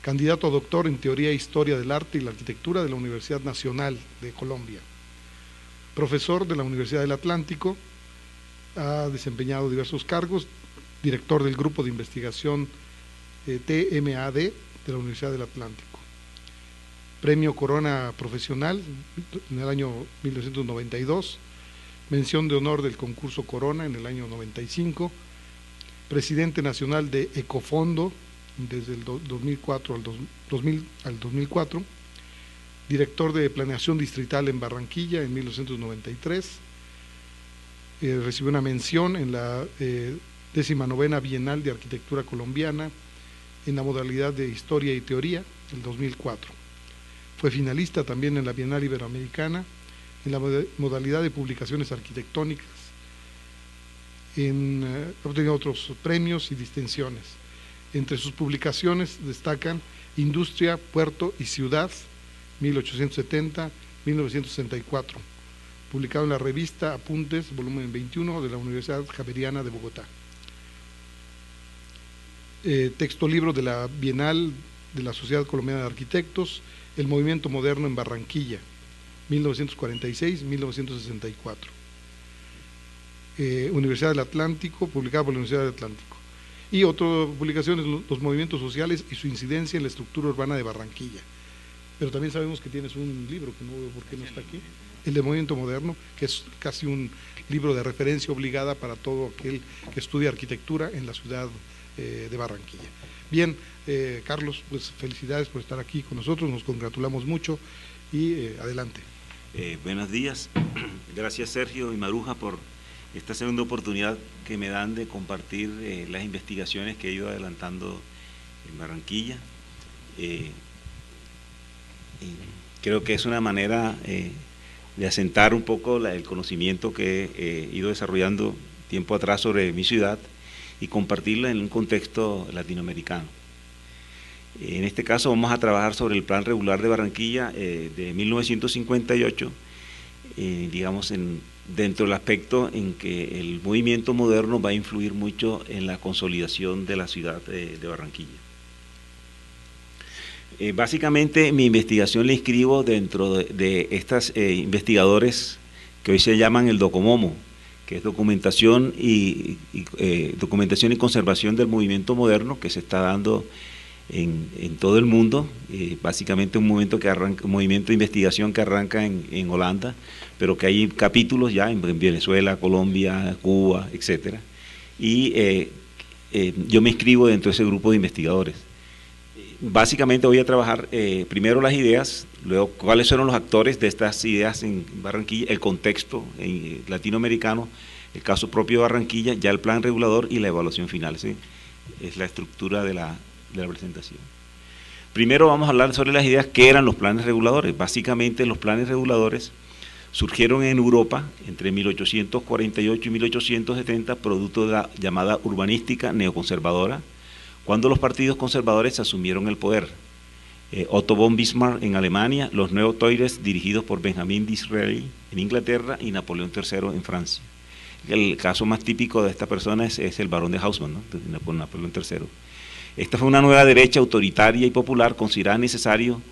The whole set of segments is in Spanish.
candidato a doctor en Teoría e Historia del Arte y la Arquitectura de la Universidad Nacional de Colombia, profesor de la Universidad del Atlántico, ha desempeñado diversos cargos, director del Grupo de Investigación TMAD de la Universidad del Atlántico, Premio Corona Profesional en el año 1992, mención de honor del concurso Corona en el año 95, presidente nacional de Ecofondo desde el 2004 al 2004, director de Planeación Distrital en Barranquilla en 1993, recibió una mención en la 19ª Bienal de Arquitectura Colombiana en la modalidad de Historia y Teoría en 2004. Fue finalista también en la Bienal Iberoamericana en la modalidad de Publicaciones Arquitectónicas. Ha obtenido otros premios y distinciones. Entre sus publicaciones destacan Industria, Puerto y Ciudad, 1870-1964, publicado en la revista Apuntes, volumen 21 de la Universidad Javeriana de Bogotá. Texto libro de la Bienal de la Sociedad Colombiana de Arquitectos, El Movimiento Moderno en Barranquilla, 1946-1964. Universidad del Atlántico, publicada por la Universidad del Atlántico. Y otras publicaciones, Los movimientos sociales y su incidencia en la estructura urbana de Barranquilla. Pero también sabemos que tienes un libro, que no veo por qué no está aquí, el de Movimiento Moderno, que es casi un libro de referencia obligada para todo aquel que estudia arquitectura en la ciudad de Barranquilla. Bien, Carlos, pues felicidades por estar aquí con nosotros, nos congratulamos mucho y adelante. Buenos días, gracias Sergio y Maruja por esta segunda oportunidad que me dan de compartir las investigaciones que he ido adelantando en Barranquilla. Creo que es una manera de asentar un poco el conocimiento que he ido desarrollando tiempo atrás sobre mi ciudad y compartirla en un contexto latinoamericano. En este caso vamos a trabajar sobre el Plan Regular de Barranquilla de 1958, digamos dentro del aspecto en que el movimiento moderno va a influir mucho en la consolidación de la ciudad de Barranquilla. Básicamente mi investigación la inscribo dentro de estas investigadores que hoy se llaman el DOCOMOMO, que es documentación y conservación del movimiento moderno que se está dando en todo el mundo, básicamente un movimiento de investigación que arranca en Holanda, pero que hay capítulos ya en Venezuela, Colombia, Cuba, etcétera. Y yo me inscribo dentro de ese grupo de investigadores. Básicamente voy a trabajar primero las ideas, luego cuáles fueron los actores de estas ideas en Barranquilla, el contexto latinoamericano, el caso propio de Barranquilla, ya el plan regulador y la evaluación final. ¿Sí? Es la estructura de la presentación. Primero vamos a hablar sobre las ideas que eran los planes reguladores. Básicamente los planes reguladores surgieron en Europa entre 1848 y 1870, producto de la llamada urbanística neoconservadora, cuando los partidos conservadores asumieron el poder. Otto von Bismarck en Alemania, los Nuevos Tories dirigidos por Benjamin Disraeli en Inglaterra y Napoleón III en Francia. El caso más típico de esta persona es el barón de Haussmann, ¿no? De Napoleón III. Esta fue una nueva derecha autoritaria y popular, consideraba necesario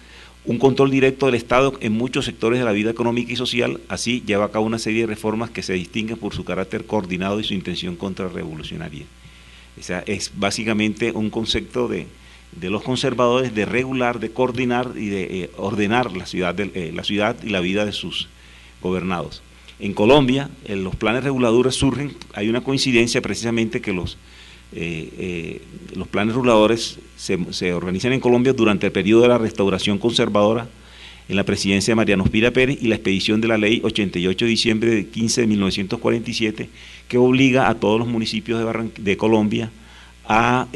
un control directo del Estado en muchos sectores de la vida económica y social. Así lleva a cabo una serie de reformas que se distinguen por su carácter coordinado y su intención contrarrevolucionaria. O sea, es básicamente un concepto de los conservadores de regular, de coordinar y de ordenar la ciudad y la vida de sus gobernados. En Colombia, los planes reguladores surgen, hay una coincidencia precisamente que los planes reguladores se organizan en Colombia durante el periodo de la restauración conservadora en la presidencia de Mariano Ospina Pérez y la expedición de la ley 88 de diciembre de 15 de 1947, que obliga a todos los municipios de Colombia a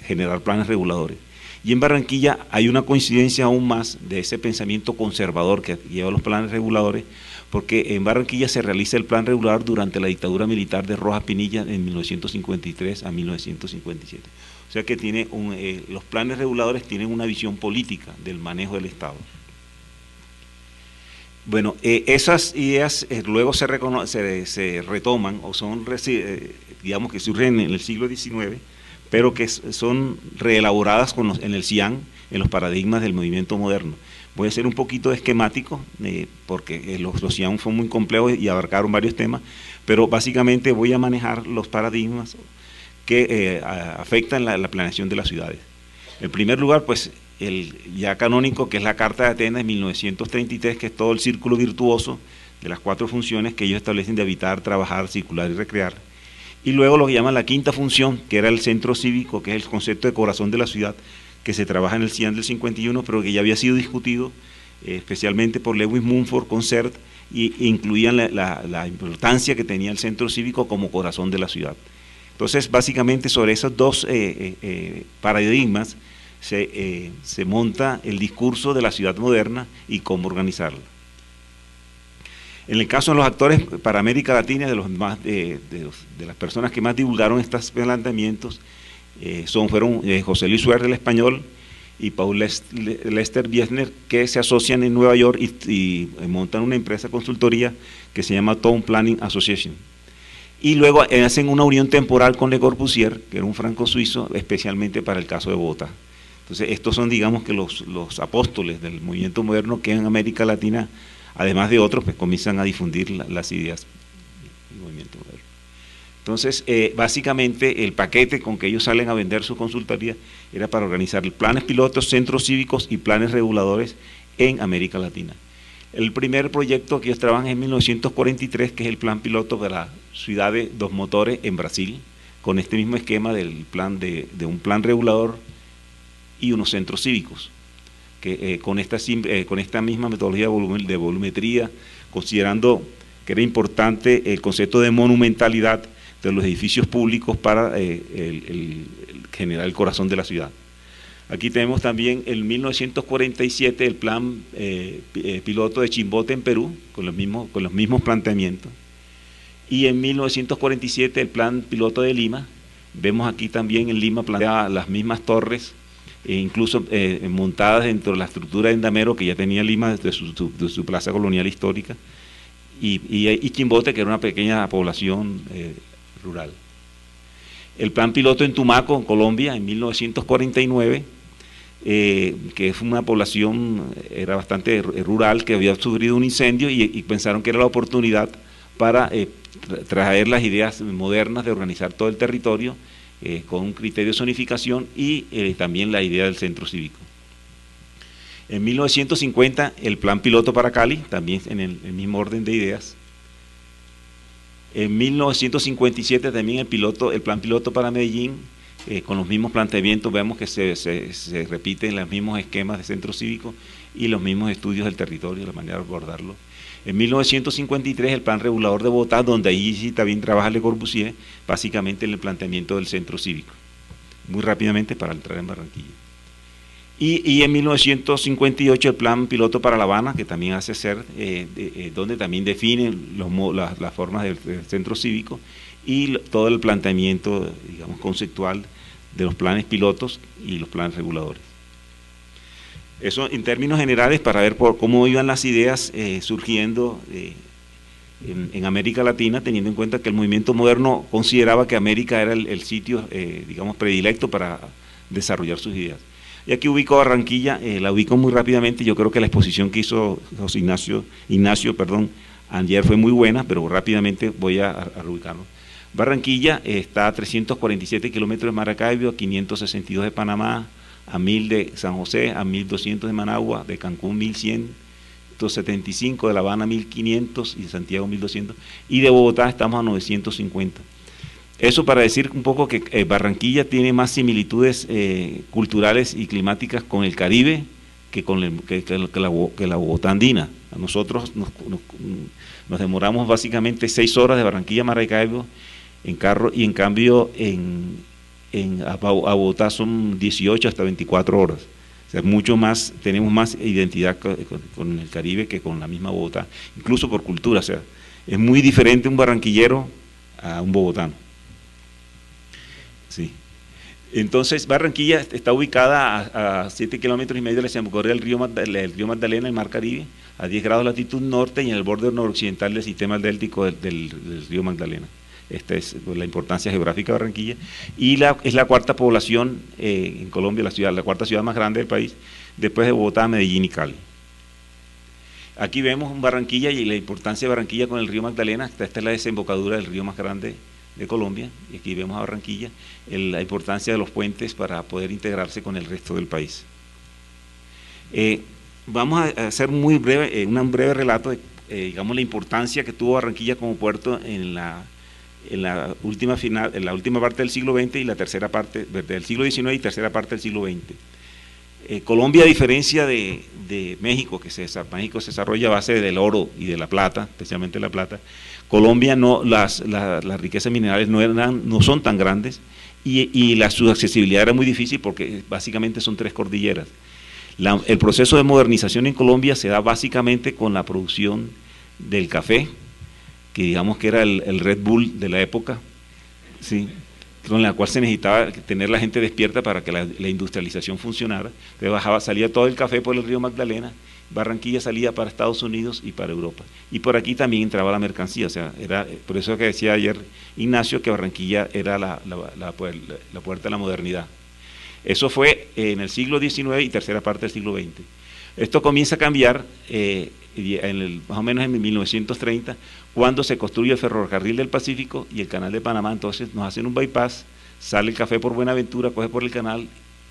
generar planes reguladores. Y en Barranquilla hay una coincidencia aún más de ese pensamiento conservador que lleva los planes reguladores, porque en Barranquilla se realiza el plan regular durante la dictadura militar de Rojas Pinilla en 1953 a 1957. O sea que los planes reguladores tienen una visión política del manejo del Estado. Bueno, esas ideas luego se retoman o son, digamos que surgen en el siglo XIX, pero que son reelaboradas en el CIAN, en los paradigmas del movimiento moderno. Voy a hacer un poquito de esquemático, porque los CIAN fueron muy complejos y abarcaron varios temas, pero básicamente voy a manejar los paradigmas que afectan la planeación de las ciudades. En primer lugar, pues, el ya canónico, que es la Carta de Atenas de 1933, que es todo el círculo virtuoso de las 4 funciones que ellos establecen de habitar, trabajar, circular y recrear. Y luego lo que llaman la quinta función, que era el centro cívico, que es el concepto de corazón de la ciudad, que se trabaja en el CIAN del 51, pero que ya había sido discutido especialmente por Lewis Mumford con CERT, e incluían la importancia que tenía el centro cívico como corazón de la ciudad. Entonces, básicamente sobre esos 2 paradigmas se monta el discurso de la ciudad moderna y cómo organizarla. En el caso de los actores para América Latina, de las personas que más divulgaron estos planteamientos, fueron José Luis Suárez, el español, y Paul Lester Biesner, que se asocian en Nueva York y montan una empresa consultoría que se llama Town Planning Association. Y luego hacen una unión temporal con Le Corbusier, que era un franco-suizo, especialmente para el caso de Bogotá. Entonces, estos son, digamos, que los apóstoles del movimiento moderno que en América Latina, además de otros, pues comienzan a difundir las ideas del movimiento moderno. Entonces, básicamente, el paquete con que ellos salen a vender su consultoría era para organizar planes pilotos, centros cívicos y planes reguladores en América Latina. El primer proyecto que ellos trabajan es en 1943, que es el plan piloto para ciudades 2 motores en Brasil, con este mismo esquema del plan de un plan regulador y unos centros cívicos, que con esta misma metodología de volumetría, considerando que era importante el concepto de monumentalidad de los edificios públicos para generar el corazón de la ciudad. Aquí tenemos también en 1947 el plan piloto de Chimbote en Perú, con los mismos planteamientos. Y en 1947 el plan piloto de Lima. Vemos aquí también en Lima planteadas las mismas torres, incluso montadas dentro de la estructura de Endamero que ya tenía Lima desde su plaza colonial histórica. Y Chimbote, que era una pequeña población rural. El plan piloto en Tumaco, en Colombia, en 1949, que es una población, era bastante rural, que había sufrido un incendio y pensaron que era la oportunidad para traer las ideas modernas de organizar todo el territorio con un criterio de zonificación y también la idea del centro cívico. En 1950 el plan piloto para Cali, también en el mismo orden de ideas. En 1957 también el plan piloto para Medellín, con los mismos planteamientos. Vemos que se repiten los mismos esquemas de centro cívico y los mismos estudios del territorio, la manera de abordarlo. En 1953 el plan regulador de Bogotá, donde ahí sí también trabaja Le Corbusier, básicamente en el planteamiento del centro cívico. Muy rápidamente para entrar en Barranquilla. Y en 1958 el plan piloto para La Habana, que también hace ser, donde también define las formas del centro cívico y todo el planteamiento, digamos, conceptual de los planes pilotos y los planes reguladores. Eso en términos generales para ver cómo iban las ideas surgiendo en América Latina, teniendo en cuenta que el movimiento moderno consideraba que América era el sitio, digamos, predilecto para desarrollar sus ideas. Y aquí ubico Barranquilla, la ubico muy rápidamente. Yo creo que la exposición que hizo José Ignacio, ayer fue muy buena, pero rápidamente voy a reubicarlo. Barranquilla está a 347 kilómetros de Maracaibo, a 562 de Panamá, a 1000 de San José, a 1200 de Managua, de Cancún 1175, de La Habana 1500 y de Santiago 1200, y de Bogotá estamos a 950. Eso para decir un poco que Barranquilla tiene más similitudes culturales y climáticas con el Caribe que la Bogotá andina. A nosotros nos demoramos básicamente 6 horas de Barranquilla a Maracaibo en carro, y en cambio a Bogotá son 18 hasta 24 horas. O sea, tenemos más identidad con el Caribe que con la misma Bogotá, incluso por cultura. O sea, es muy diferente un barranquillero a un bogotano. Sí. Entonces Barranquilla está ubicada a 7 kilómetros y medio de la desembocadura del río Magdalena, el mar Caribe, a 10 grados de latitud norte y en el borde noroccidental del sistema déltico del río Magdalena. Esta es la importancia geográfica de Barranquilla, y es la cuarta población en Colombia, la cuarta ciudad más grande del país, después de Bogotá, Medellín y Cali. Aquí vemos Barranquilla y la importancia de Barranquilla con el río Magdalena. Esta es la desembocadura del río más grande de Colombia, y aquí vemos a Barranquilla, la importancia de los puentes para poder integrarse con el resto del país. Vamos a hacer un breve relato de digamos, la importancia que tuvo Barranquilla como puerto en la última parte del siglo XX y la tercera parte del siglo XIX y tercera parte del siglo XX. Colombia, a diferencia de México, México se desarrolla a base del oro y de la plata, especialmente la plata. Colombia las riquezas minerales no son tan grandes, y su accesibilidad era muy difícil porque básicamente son 3 cordilleras. El proceso de modernización en Colombia se da básicamente con la producción del café, que digamos que era el Red Bull de la época, ¿sí?, con la cual se necesitaba tener la gente despierta para que la industrialización funcionara. Entonces salía todo el café por el río Magdalena, Barranquilla salía para Estados Unidos y para Europa, y por aquí también entraba la mercancía. O sea, era por eso que decía ayer Ignacio que Barranquilla era la puerta de la modernidad. Eso fue en el siglo XIX y tercera parte del siglo XX. Esto comienza a cambiar más o menos en 1930, cuando se construye el ferrocarril del Pacífico y el canal de Panamá. Entonces nos hacen un bypass, sale el café por Buenaventura, coge por el canal,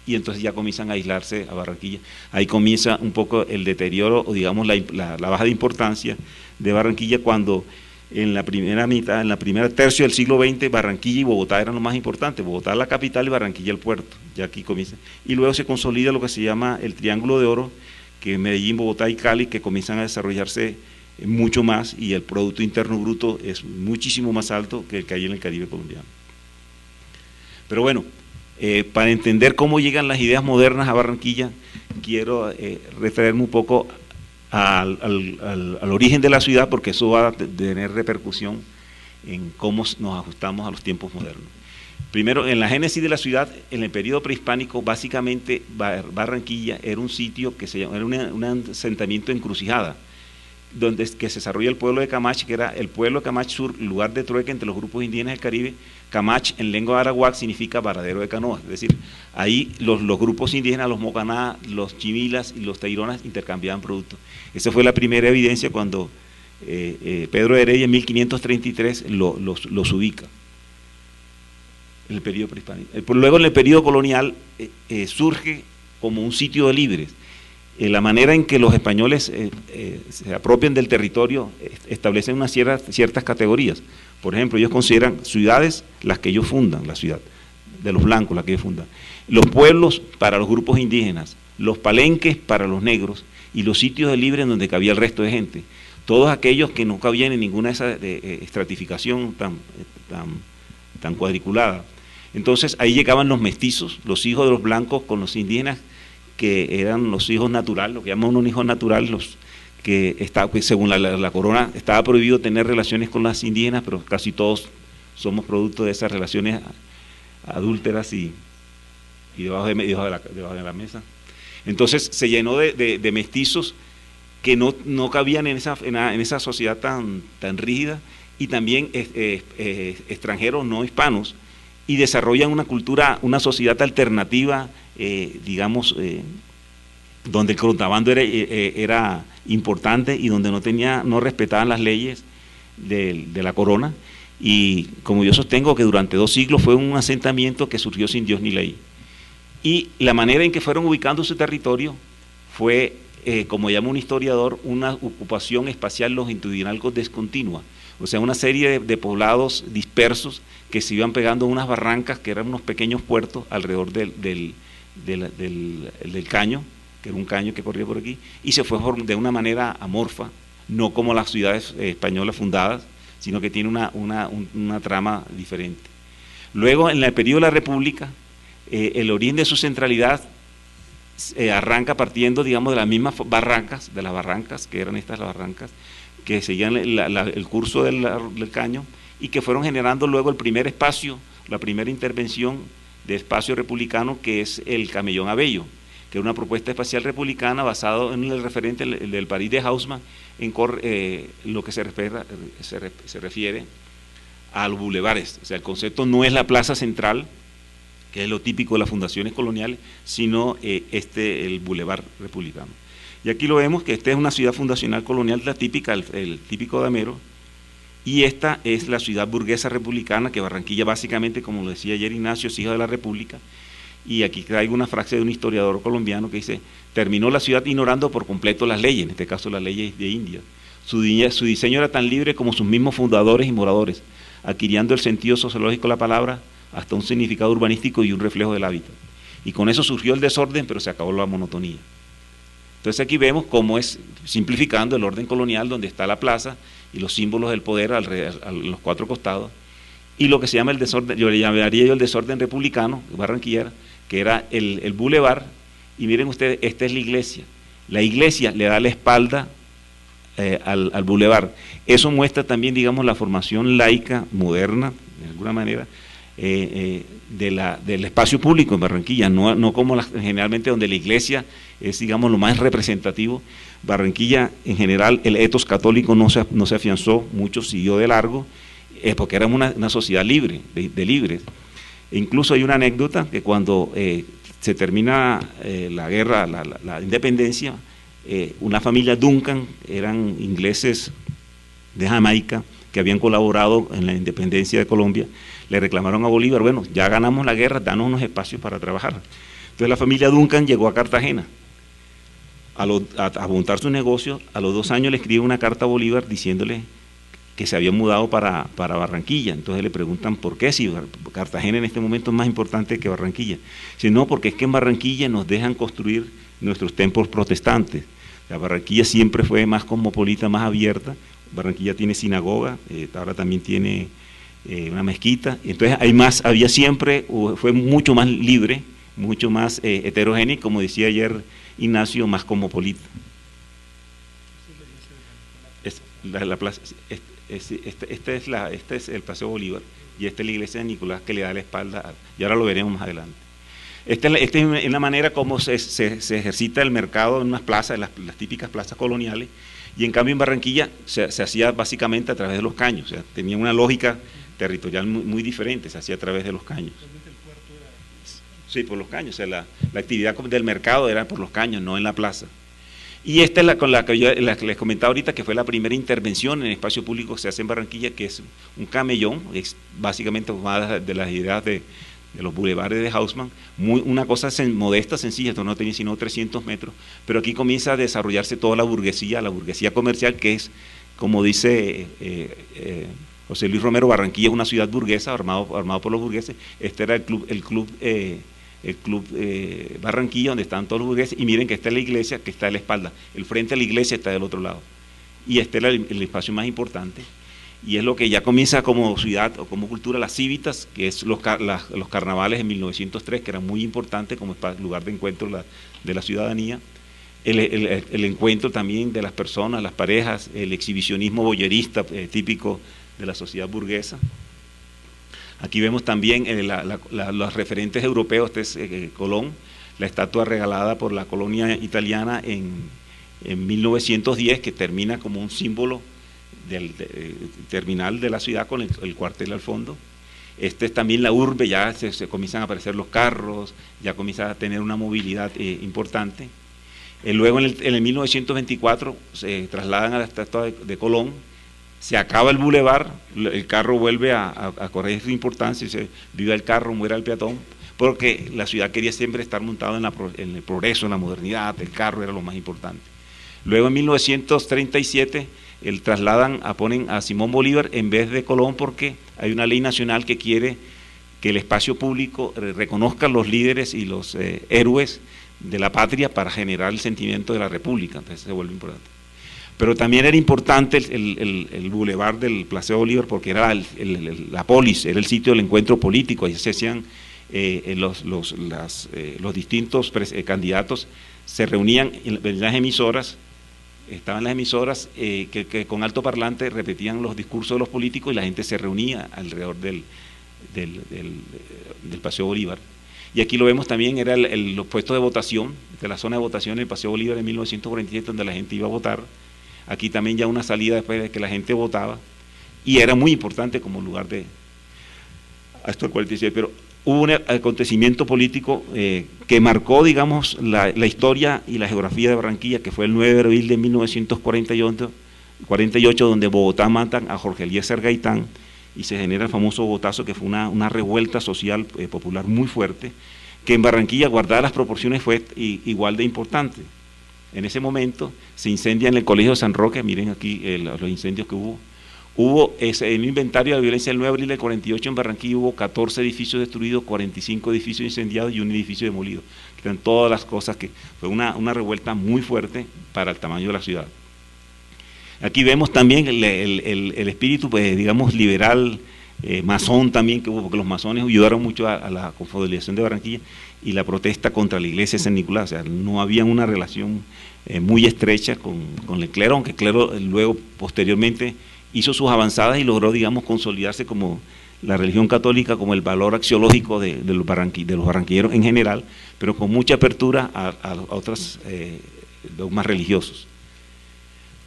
y entonces ya comienzan a aislarse a Barranquilla. Ahí comienza un poco el deterioro, o digamos la baja de importancia de Barranquilla, cuando en la primera tercio del siglo XX, Barranquilla y Bogotá eran lo más importante. Bogotá la capital y Barranquilla el puerto. Ya aquí comienza. Y luego se consolida lo que se llama el Triángulo de Oro, que es Medellín, Bogotá y Cali, que comienzan a desarrollarse mucho más, y el Producto Interno Bruto es muchísimo más alto que el que hay en el Caribe colombiano. Pero bueno, para entender cómo llegan las ideas modernas a Barranquilla, quiero referirme un poco al origen de la ciudad, porque eso va a tener repercusión en cómo nos ajustamos a los tiempos modernos. Primero, en la génesis de la ciudad, en el periodo prehispánico, básicamente Barranquilla era un sitio era un asentamiento encrucijada, que se desarrolla el pueblo de Camach, que era el pueblo de Camach Sur, lugar de trueque entre los grupos indígenas del Caribe. Camach en lengua arawak significa varadero de canoas, es decir, ahí los grupos indígenas, los mocaná, los chimilas y los taironas intercambiaban productos. Esa fue la primera evidencia cuando Pedro de Heredia en 1533 los ubica. En el periodo prehispánico. Luego, en el periodo colonial, surge como un sitio de libres. La manera en que los españoles se apropian del territorio establecen unas ciertas categorías. Por ejemplo, ellos consideran ciudades las que ellos fundan, la ciudad de los blancos, la que ellos fundan, los pueblos para los grupos indígenas, los palenques para los negros, y los sitios de libre en donde cabía el resto de gente. Todos aquellos que no cabían en ninguna de esa estratificación tan cuadriculada. Entonces ahí llegaban los mestizos, los hijos de los blancos con los indígenas, que eran los hijos naturales, lo que llaman un hijo natural, que según la corona estaba prohibido tener relaciones con las indígenas, pero casi todos somos producto de esas relaciones adúlteras y debajo de la mesa. Entonces se llenó de mestizos que no cabían en esa sociedad tan rígida, y también extranjeros no hispanos, y desarrollan una cultura, una sociedad alternativa, digamos, donde el contrabando era importante y donde no respetaban las leyes de la corona, y como yo sostengo que durante 2 siglos fue un asentamiento que surgió sin Dios ni ley. Y la manera en que fueron ubicando su territorio fue, como llama un historiador, una ocupación espacial longitudinal descontinua, o sea, una serie de poblados dispersos que se iban pegando unas barrancas que eran unos pequeños puertos alrededor del caño, que era un caño que corría por aquí, y se fue de una manera amorfa, no como las ciudades españolas fundadas, sino que tiene una trama diferente. Luego, en el periodo de la República, el origen de su centralidad arranca partiendo, digamos, de las mismas barrancas, que eran estas las barrancas, que seguían el curso del caño, y que fueron generando luego el primer espacio, la primera intervención de espacio republicano, que es el Camellón Abello, que es una propuesta espacial republicana basada en el referente del París de Haussmann, en lo que se refiere a los bulevares. O sea, el concepto no es la plaza central, que es lo típico de las fundaciones coloniales, sino el bulevar republicano. Y aquí lo vemos que esta es una ciudad fundacional colonial, la típica, el típico damero, y esta es la ciudad burguesa republicana, que Barranquilla básicamente, como lo decía ayer Ignacio, es hija de la República. Y aquí traigo una frase de un historiador colombiano que dice: terminó la ciudad ignorando por completo las leyes, en este caso las leyes de India. Su diseño era tan libre como sus mismos fundadores y moradores, adquiriendo el sentido sociológico de la palabra hasta un significado urbanístico y un reflejo del hábitat. Y con eso surgió el desorden, pero se acabó la monotonía. Entonces aquí vemos cómo es, simplificando, el orden colonial, donde está la plaza y los símbolos del poder a los cuatro costados, y lo que se llama el desorden, yo le llamaría el desorden republicano, barranquillera, que era el bulevar. Y miren ustedes, esta es la iglesia. La iglesia le da la espalda al bulevar. Eso muestra también, digamos, la formación laica moderna, de alguna manera, del espacio público en Barranquilla, no como generalmente donde la iglesia es, digamos, lo más representativo. Barranquilla, en general, el etos católico no se afianzó mucho, siguió de largo, porque era una sociedad libre, de libres. E incluso hay una anécdota que cuando se termina la guerra, la independencia, una familia Duncan, eran ingleses de Jamaica, que habían colaborado en la independencia de Colombia, le reclamaron a Bolívar: bueno, ya ganamos la guerra, danos unos espacios para trabajar. Entonces la familia Duncan llegó a Cartagena a montar su negocio. A los 2 años le escribe una carta a Bolívar diciéndole que se había mudado para Barranquilla. Entonces le preguntan por qué, si Cartagena en este momento es más importante que Barranquilla. Dice: no, porque es que en Barranquilla nos dejan construir nuestros templos protestantes. La Barranquilla siempre fue más cosmopolita, más abierta. Barranquilla tiene sinagoga, ahora también tiene una mezquita. Entonces había siempre, fue mucho más libre, mucho más heterogéneo, como decía ayer Ignacio, más cosmopolita. La plaza, este es el Paseo Bolívar, y esta es la iglesia de Nicolás, que le da la espalda, y ahora lo veremos más adelante. Esta es la manera como se ejercita el mercado en unas plazas, las típicas plazas coloniales, y en cambio en Barranquilla se hacía básicamente a través de los caños. O sea, tenía una lógica territorial muy diferente, se hacía a través de los caños. Sí, por los caños. O sea, la actividad del mercado era por los caños, no en la plaza. Y esta es la que les comentaba ahorita, que fue la primera intervención en el espacio público que se hace en Barranquilla, que es un camellón, es básicamente tomada de las ideas de los bulevares de Haussmann, una cosa modesta, sencilla. Esto no tenía sino 300 metros, pero aquí comienza a desarrollarse toda la burguesía comercial, que es, como dice José Luis Romero, Barranquilla es una ciudad burguesa, armado por los burgueses. Este era el club Barranquilla, donde están todos los burgueses, y miren que esta es la iglesia, que está a la espalda, el frente a la iglesia está del otro lado, y este era el espacio más importante, y es lo que ya comienza como ciudad o como cultura, las cívitas, que es los carnavales en 1903, que era muy importante como lugar de encuentro de la ciudadanía, el encuentro también de las personas, las parejas, el exhibicionismo boyerista típico de la sociedad burguesa. Aquí vemos también los referentes europeos. Este es Colón, la estatua regalada por la colonia italiana en 1910, que termina como un símbolo del terminal de la ciudad con el cuartel al fondo. Este es también la urbe, ya se comienzan a aparecer los carros, ya comienza a tener una movilidad importante. Luego en el 1924 se trasladan a la estatua de Colón. Se acaba el bulevar, el carro vuelve a correr su importancia, se viva el carro, muera el peatón, porque la ciudad quería siempre estar montada en el progreso, en la modernidad. El carro era lo más importante. Luego en 1937 ponen a Simón Bolívar en vez de Colón, porque hay una ley nacional que quiere que el espacio público reconozca los líderes y los héroes de la patria para generar el sentimiento de la república. Entonces se vuelve importante. Pero también era importante el bulevar del Paseo Bolívar, porque era la polis, era el sitio del encuentro político. Ahí se hacían los distintos candidatos, se reunían en las emisoras, estaban las emisoras que con alto parlante repetían los discursos de los políticos, y la gente se reunía alrededor del Paseo Bolívar. Y aquí lo vemos también, era los puestos de votación, de la zona de votación del Paseo Bolívar en 1947, donde la gente iba a votar. Aquí también ya una salida después de que la gente votaba, y era muy importante como lugar de hasta el 46, pero hubo un acontecimiento político que marcó, digamos, la historia y la geografía de Barranquilla, que fue el 9 de abril de 1948, donde Bogotá matan a Jorge Eliezer Gaitán y se genera el famoso Bogotazo, que fue una revuelta social popular muy fuerte, que en Barranquilla, guardadas las proporciones, fue igual de importante. En ese momento se incendia en el Colegio de San Roque, miren aquí los incendios que hubo. En un inventario de la violencia del 9 de abril del 48 en Barranquilla hubo 14 edificios destruidos, 45 edificios incendiados y un edificio demolido. Eran todas las cosas que fue una revuelta muy fuerte para el tamaño de la ciudad. Aquí vemos también el espíritu, pues, digamos, liberal, masón también que hubo, porque los masones ayudaron mucho a la confederación de Barranquilla y la protesta contra la iglesia de San Nicolás. O sea, no había una relación muy estrecha con el clero, aunque el clero luego, posteriormente, hizo sus avanzadas y logró, digamos, consolidarse como la religión católica, como el valor axiológico de los barranquilleros en general, pero con mucha apertura a otros dogmas religiosos.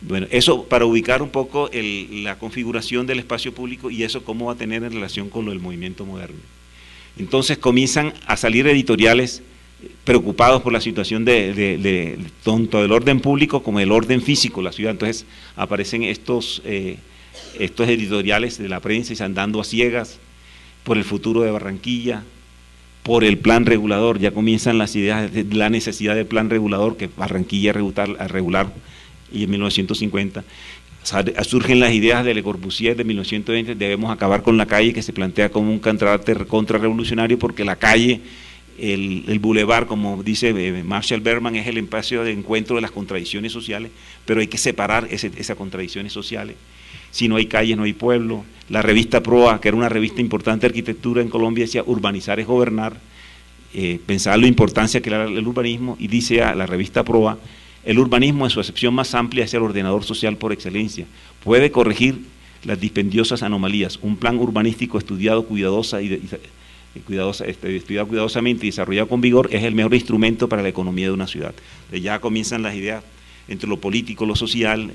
Bueno, eso para ubicar un poco la configuración del espacio público y eso cómo va a tener en relación con lo del movimiento moderno. Entonces comienzan a salir editoriales preocupados por la situación tanto del orden público como del orden físico de la ciudad. Entonces aparecen estos editoriales de la prensa y se andando a ciegas por el futuro de Barranquilla, por el plan regulador. Ya comienzan las ideas de la necesidad del plan regulador, que Barranquilla a regular, y en 1950 surgen las ideas de Le Corbusier de 1920, debemos acabar con la calle, que se plantea como un carácter contrarrevolucionario, porque la calle, el bulevar, como dice Marshall Berman, es el espacio de encuentro de las contradicciones sociales, pero hay que separar esas contradicciones sociales. Si no hay calles, no hay pueblo. La revista Proa, que era una revista importante de arquitectura en Colombia, decía urbanizar es gobernar, pensaba la importancia que era el urbanismo, y dice la revista Proa, el urbanismo en su acepción más amplia es el ordenador social por excelencia, puede corregir las dispendiosas anomalías, un plan urbanístico estudiado cuidadosamente y desarrollado con vigor es el mejor instrumento para la economía de una ciudad. Entonces ya comienzan las ideas entre lo político, lo social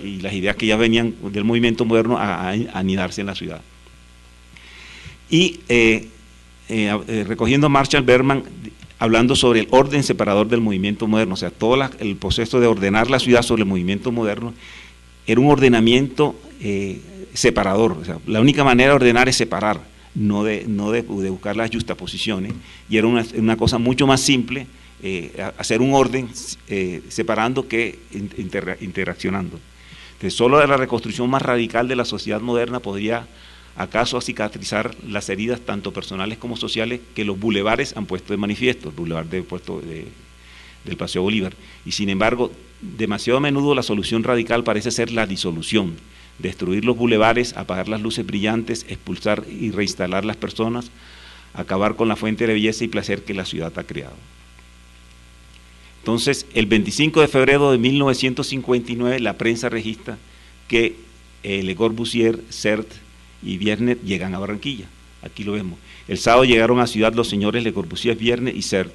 y las ideas que ya venían del movimiento moderno a anidarse en la ciudad. Y recogiendo Marshall Berman, hablando sobre el orden separador del movimiento moderno, o sea, todo el proceso de ordenar la ciudad sobre el movimiento moderno, era un ordenamiento separador. O sea, la única manera de ordenar es separar, no de buscar las justaposiciones, y era una cosa mucho más simple, hacer un orden separando que interaccionando. Entonces, solo la reconstrucción más radical de la sociedad moderna podría acaso cicatrizar las heridas tanto personales como sociales que los bulevares han puesto de manifiesto, el bulevar del Paseo Bolívar, y sin embargo, demasiado a menudo la solución radical parece ser la disolución, destruir los bulevares, apagar las luces brillantes, expulsar y reinstalar las personas, acabar con la fuente de belleza y placer que la ciudad ha creado. Entonces, el 25 de febrero de 1959, la prensa registra que Le Corbusier, Sert y Viernet llegan a Barranquilla. Aquí lo vemos. El sábado llegaron a ciudad los señores Le Corbusier, Viernet y Sert.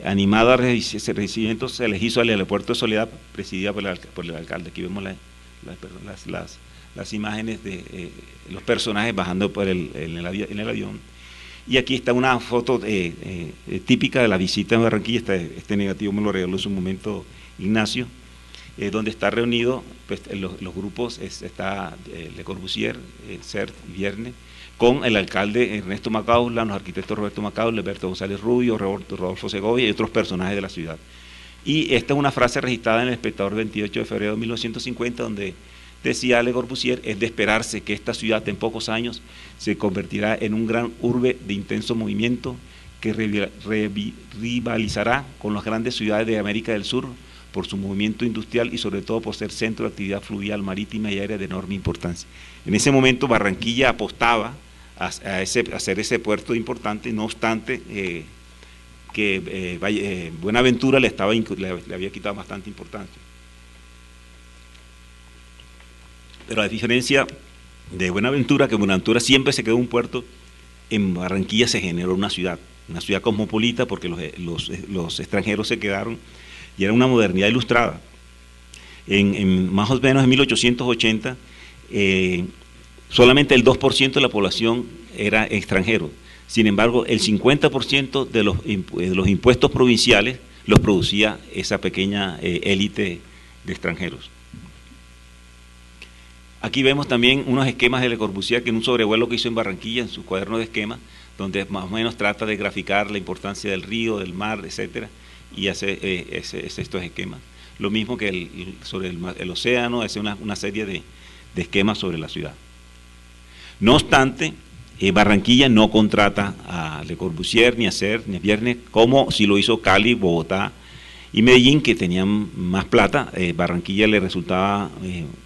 Animada recibimiento se les hizo al aeropuerto de Soledad, presidida por el alcalde. Aquí vemos las imágenes de los personajes bajando en el avión. Y aquí está una foto típica de la visita en Barranquilla. Este negativo me lo regaló en su momento Ignacio, donde está reunido pues, los grupos, está Le Corbusier, Sert y Viernet, con el alcalde Ernesto Macaulay, los arquitectos Roberto Macaulay, Alberto González Rubio, Rodolfo Segovia y otros personajes de la ciudad. Y esta es una frase registrada en El Espectador 28 de febrero de 1950, donde decía Le Corbusier, es de esperarse que esta ciudad en pocos años se convertirá en un gran urbe de intenso movimiento que rivalizará con las grandes ciudades de América del Sur por su movimiento industrial y sobre todo por ser centro de actividad fluvial, marítima y aérea de enorme importancia. En ese momento Barranquilla apostaba a hacer ese puerto importante, no obstante Buenaventura le había quitado bastante importancia. Pero a diferencia de Buenaventura, que Buenaventura siempre se quedó un puerto, en Barranquilla se generó una ciudad cosmopolita, porque los extranjeros se quedaron, y era una modernidad ilustrada. Más o menos en 1880, solamente el 2% de la población era extranjero. Sin embargo, el 50% de los impuestos provinciales los producía esa pequeña élite de extranjeros. Aquí vemos también unos esquemas de Le Corbusier, que en un sobrevuelo que hizo en Barranquilla, en su cuaderno de esquemas, donde más o menos trata de graficar la importancia del río, del mar, etcétera, y hace estos esquemas. Lo mismo que sobre el océano, hace una serie de esquemas sobre la ciudad. No obstante, Barranquilla no contrata a Le Corbusier, ni a Serre, ni a Viernes, como si lo hizo Cali, Bogotá y Medellín, que tenían más plata. Barranquilla le resultaba,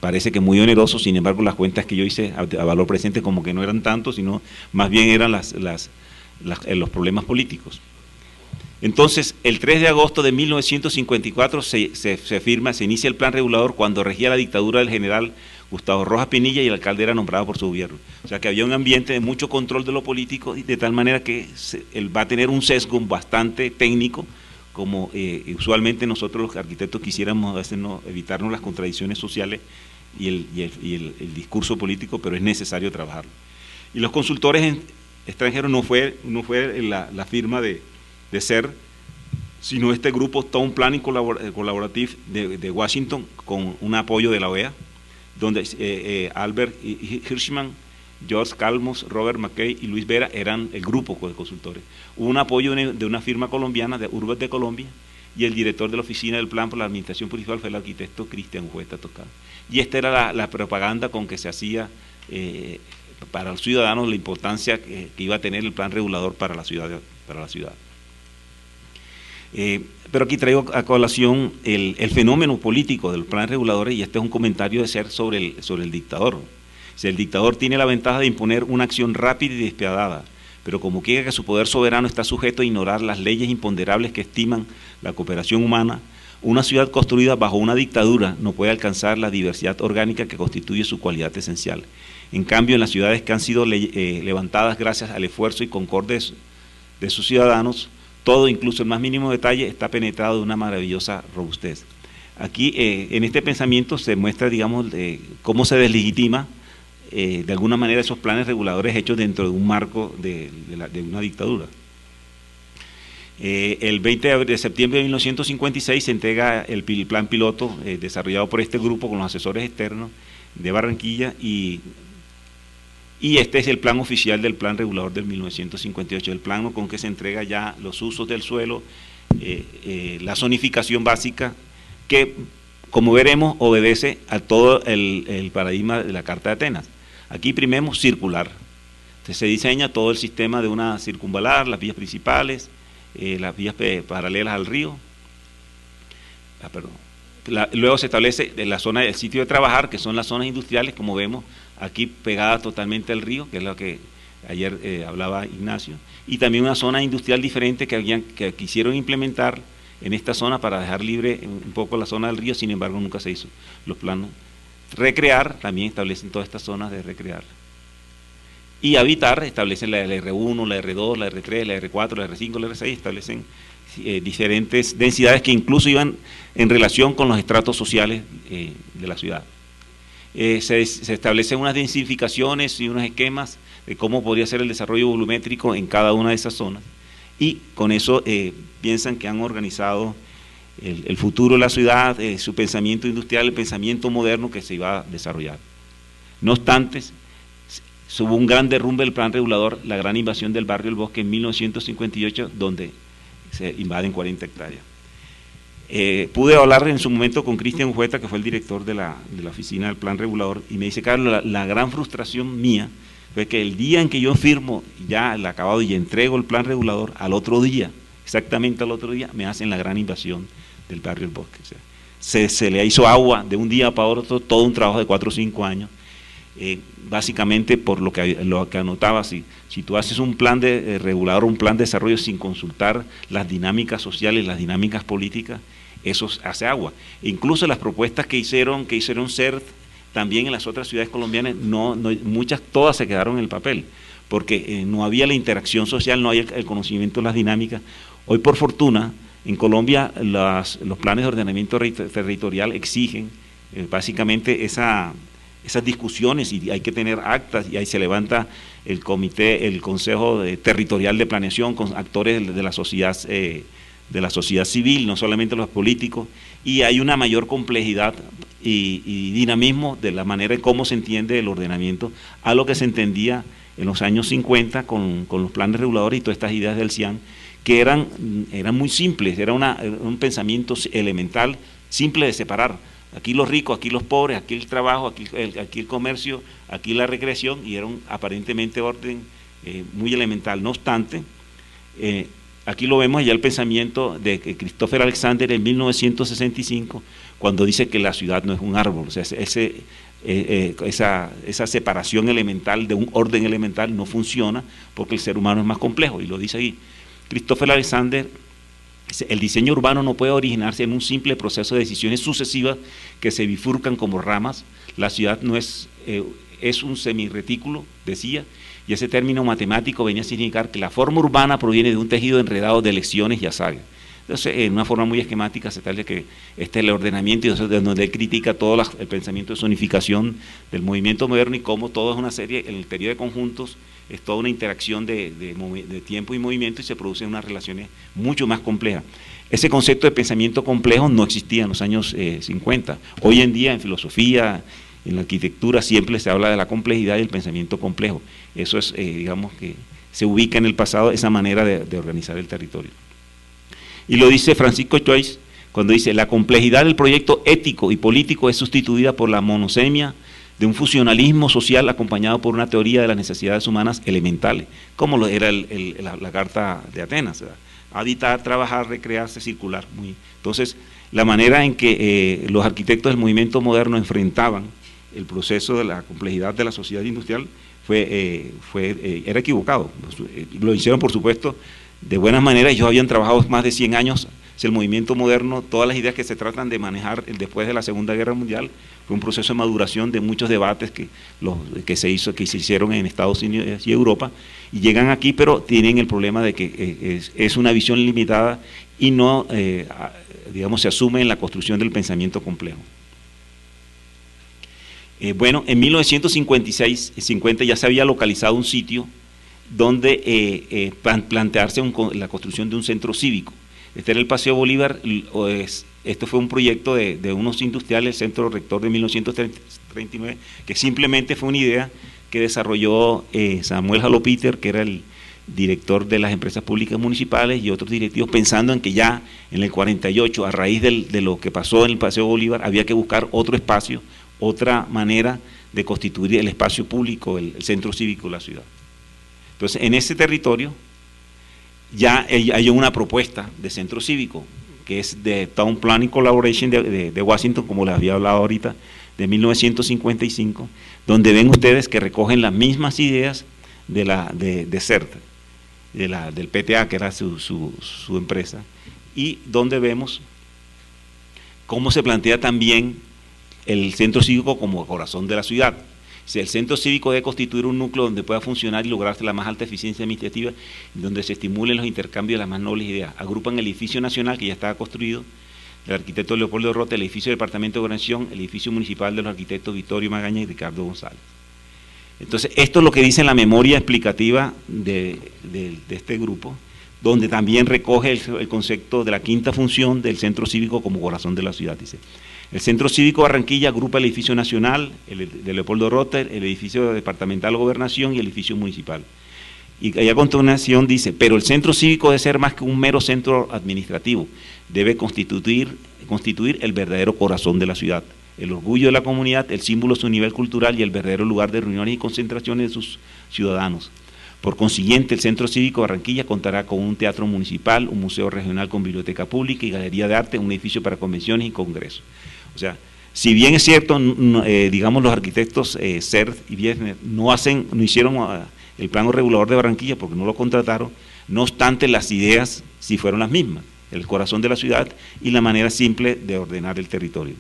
parece que muy oneroso. Sin embargo, las cuentas que yo hice a valor presente como que no eran tanto, sino más bien eran los problemas políticos. Entonces, el 3 de agosto de 1954 se inicia el plan regulador cuando regía la dictadura del general Gustavo Rojas Pinilla y el alcalde era nombrado por su gobierno. O sea que había un ambiente de mucho control de lo político, y de tal manera que él va a tener un sesgo bastante técnico, como usualmente nosotros los arquitectos quisiéramos a veces evitarnos las contradicciones sociales y el discurso político, pero es necesario trabajarlo. Y los consultores extranjeros no fue la firma de Serre, sino este grupo Town Planning Collaborative de Washington, con un apoyo de la OEA, donde Albert Hirschman, George Calmos, Robert McKay y Luis Vera eran el grupo de consultores. Hubo un apoyo de una firma colombiana, de Urbes de Colombia, y el director de la Oficina del Plan por la Administración Municipal fue el arquitecto Cristian Huesta Toscano. Y esta era la propaganda con que se hacía para los ciudadanos, la importancia que iba a tener el plan regulador para la ciudad. Pero aquí traigo a colación el fenómeno político del plan regulador, y este es un comentario de Serre sobre el dictador. Si el dictador tiene la ventaja de imponer una acción rápida y despiadada, pero como quiera que su poder soberano está sujeto a ignorar las leyes imponderables que estiman la cooperación humana, una ciudad construida bajo una dictadura no puede alcanzar la diversidad orgánica que constituye su cualidad esencial. En cambio, en las ciudades que han sido levantadas gracias al esfuerzo y concordia de sus ciudadanos, todo, incluso el más mínimo detalle, está penetrado de una maravillosa robustez. Aquí, en este pensamiento, se muestra, digamos, cómo se deslegitima de alguna manera esos planes reguladores hechos dentro de un marco de una dictadura. El 20 de septiembre de 1956 se entrega el plan piloto desarrollado por este grupo con los asesores externos de Barranquilla, y este es el plan oficial del plan regulador del 1958, el plan con que se entrega ya los usos del suelo, la zonificación básica, que como veremos obedece a todo el paradigma de la Carta de Atenas. Aquí primero circular. Entonces se diseña todo el sistema de una circunvalar, las vías principales, las vías paralelas al río. Luego se establece la zona del sitio de trabajar, que son las zonas industriales, como vemos aquí pegadas totalmente al río, que es lo que ayer hablaba Ignacio, y también una zona industrial diferente que quisieron implementar en esta zona para dejar libre un poco la zona del río. Sin embargo, nunca se hizo los planos. Recrear, también establecen todas estas zonas de recrear. Y habitar, establecen la R1, la R2, la R3, la R4, la R5, la R6, establecen diferentes densidades que incluso iban en relación con los estratos sociales de la ciudad. Se establecen unas densificaciones y unos esquemas de cómo podría ser el desarrollo volumétrico en cada una de esas zonas, y con eso piensan que han organizado el futuro de la ciudad, su pensamiento industrial, el pensamiento moderno que se iba a desarrollar. No obstante, hubo un gran derrumbe del plan regulador, la gran invasión del barrio El Bosque en 1958, donde se invaden 40 hectáreas. Pude hablar en su momento con Cristian Huesta, que fue el director de la oficina del plan regulador, y me dice: Carlos, la gran frustración mía fue que el día en que yo firmo ya el acabado y entrego el plan regulador, al otro día, exactamente al otro día, me hacen la gran invasión del barrio El Bosque. O sea, se le hizo agua de un día para otro, todo un trabajo de 4 o 5 años, básicamente por lo que anotaba. Si tú haces un plan de regulador, un plan de desarrollo sin consultar las dinámicas sociales, las dinámicas políticas, eso hace agua. E incluso las propuestas que hicieron Serre también en las otras ciudades colombianas, muchas, todas se quedaron en el papel, porque no había la interacción social, no había el conocimiento de las dinámicas. Hoy, por fortuna, en Colombia los planes de ordenamiento territorial exigen básicamente esa esas discusiones y hay que tener actas y ahí se levanta el comité, el Consejo Territorial de Planeación con actores de la sociedad civil, no solamente los políticos, y hay una mayor complejidad y dinamismo de la manera en cómo se entiende el ordenamiento a lo que se entendía en los años 50 con los planes reguladores y todas estas ideas del CIAN, que eran muy simples, era un pensamiento elemental, simple de separar. Aquí los ricos, aquí los pobres, aquí el trabajo, aquí el comercio, aquí la recreación, y era un aparentemente orden muy elemental. No obstante, aquí lo vemos ya el pensamiento de Christopher Alexander en 1965, cuando dice que la ciudad no es un árbol. O sea, esa separación elemental de un orden elemental no funciona porque el ser humano es más complejo, y lo dice ahí Christopher Alexander. El diseño urbano no puede originarse en un simple proceso de decisiones sucesivas que se bifurcan como ramas. La ciudad no es un semirretículo, decía, y ese término matemático venía a significar que la forma urbana proviene de un tejido enredado de elecciones y azares. Entonces, en una forma muy esquemática se establece que este es el ordenamiento, y eso es donde él critica todo el pensamiento de zonificación del movimiento moderno y cómo todo es una serie, en el periodo de conjuntos, es toda una interacción de tiempo y movimiento, y se producen unas relaciones mucho más complejas. Ese concepto de pensamiento complejo no existía en los años 50. Hoy en día en filosofía, en la arquitectura, siempre se habla de la complejidad y el pensamiento complejo. Eso es, digamos, que se ubica en el pasado esa manera de organizar el territorio. Y lo dice Francisco Choice cuando dice: la complejidad del proyecto ético y político es sustituida por la monosemia de un fusionalismo social acompañado por una teoría de las necesidades humanas elementales, como lo era la Carta de Atenas, ¿verdad? Habitar, trabajar, recrearse, circular. Entonces, la manera en que los arquitectos del movimiento moderno enfrentaban el proceso de la complejidad de la sociedad industrial era equivocado. Lo hicieron, por supuesto, de buenas maneras. Ellos habían trabajado más de 100 años. El movimiento moderno, todas las ideas que se tratan de manejar después de la Segunda Guerra Mundial, fue un proceso de maduración de muchos debates que se hicieron en Estados Unidos y Europa, y llegan aquí, pero tienen el problema de que es una visión limitada y no, digamos, se asume en la construcción del pensamiento complejo. Bueno, en 1950 ya se había localizado un sitio donde plantearse la construcción de un centro cívico. Este era el Paseo Bolívar. Esto fue un proyecto de unos industriales, el Centro Rector de 1939, que simplemente fue una idea que desarrolló Samuel Jalopiter, que era el director de las empresas públicas municipales, y otros directivos, pensando en que ya en el 48, a raíz de lo que pasó en el Paseo Bolívar, había que buscar otro espacio, otra manera de constituir el espacio público, el centro cívico de la ciudad. Entonces, en ese territorio ya hay una propuesta de centro cívico, que es de Town Planning Collaboration de Washington, como les había hablado ahorita, de 1955, donde ven ustedes que recogen las mismas ideas de CERT, del PTA, que era su empresa, y donde vemos cómo se plantea también el centro cívico como corazón de la ciudad. El centro cívico debe constituir un núcleo donde pueda funcionar y lograrse la más alta eficiencia administrativa, donde se estimulen los intercambios de las más nobles ideas. Agrupan el edificio nacional, que ya estaba construido, del arquitecto Leopoldo Rota, el edificio del Departamento de Gobernación, el edificio municipal de los arquitectos Vittorio Magaña y Ricardo González. Entonces, esto es lo que dice la memoria explicativa de este grupo, donde también recoge el concepto de la quinta función del centro cívico como corazón de la ciudad. Dice: el Centro Cívico Barranquilla agrupa el edificio nacional, el de Leopoldo Rotter, el edificio departamental de Gobernación y el edificio municipal. Y allá a continuación dice: pero el centro cívico debe ser más que un mero centro administrativo, debe constituir el verdadero corazón de la ciudad, el orgullo de la comunidad, el símbolo de su nivel cultural y el verdadero lugar de reuniones y concentraciones de sus ciudadanos. Por consiguiente, el Centro Cívico Barranquilla contará con un teatro municipal, un museo regional con biblioteca pública y galería de arte, un edificio para convenciones y congresos. O sea, si bien es cierto, digamos, los arquitectos CERT y Biesner no hicieron el plano regulador de Barranquilla porque no lo contrataron, no obstante las ideas sí fueron las mismas, el corazón de la ciudad y la manera simple de ordenar el territorio.